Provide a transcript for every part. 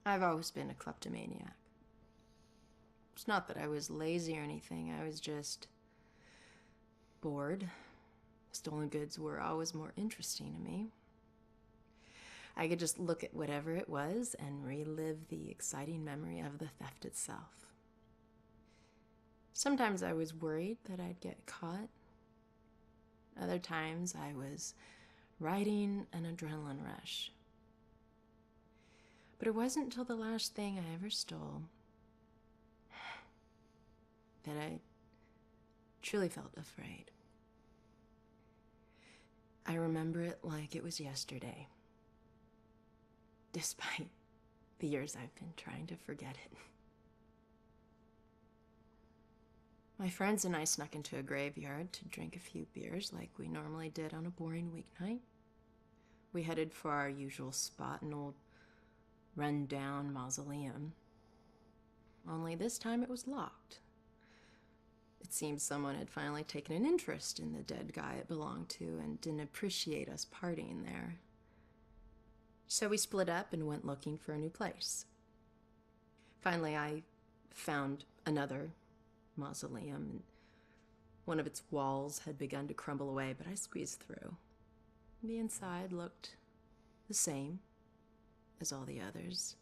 I've always been a kleptomaniac. It's not that I was lazy or anything, I was just bored. Stolen goods were always more interesting to me. I could just look at whatever it was and relive the exciting memory of the theft itself. Sometimes I was worried that I'd get caught. Other times I was riding an adrenaline rush. But it wasn't until the last thing I ever stole that I truly felt afraid. I remember it like it was yesterday, despite the years I've been trying to forget it. My friends and I snuck into a graveyard to drink a few beers like we normally did on a boring weeknight. We headed for our usual spot, an old run-down mausoleum. Only this time it was locked. It seemed someone had finally taken an interest in the dead guy it belonged to and didn't appreciate us partying there. So we split up and went looking for a new place. Finally, I found another mausoleum, and one of its walls had begun to crumble away, but I squeezed through. The inside looked the same as all the others,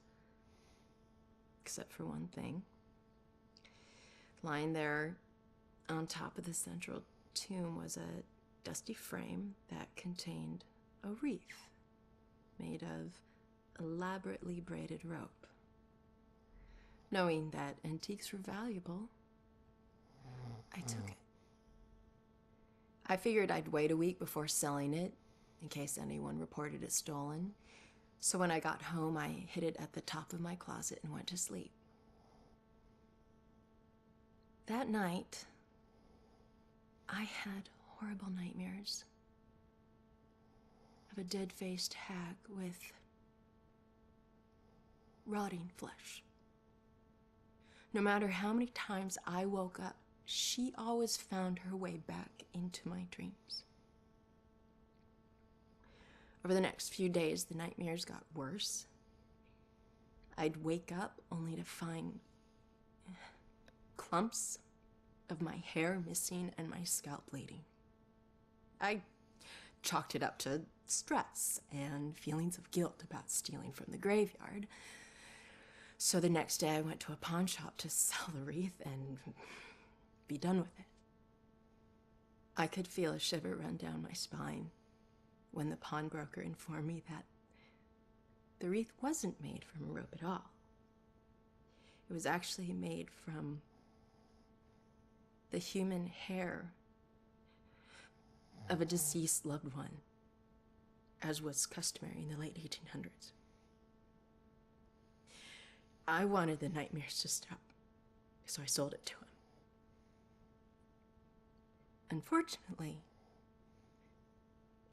except for one thing. Lying there on top of the central tomb was a dusty frame that contained a wreath made of elaborately braided rope. Knowing that antiques were valuable, I took it. I figured I'd wait a week before selling it in case anyone reported it stolen. So when I got home, I hid it at the top of my closet and went to sleep. That night, I had horrible nightmares of a dead-faced hag with rotting flesh. No matter how many times I woke up, she always found her way back into my dreams. Over the next few days, the nightmares got worse. I'd wake up only to find clumps of my hair missing and my scalp bleeding. I chalked it up to stress and feelings of guilt about stealing from the graveyard. So the next day I went to a pawn shop to sell the wreath and be done with it. I could feel a shiver run down my spine when the pawnbroker informed me that the wreath wasn't made from rope at all. It was actually made from the human hair of a deceased loved one, as was customary in the late 1800s. I wanted the nightmares to stop, so I sold it to him. Unfortunately,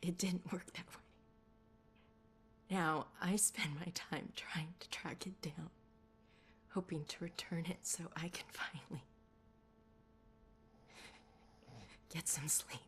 it didn't work that way. Now, I spend my time trying to track it down, hoping to return it so I can finally get some sleep.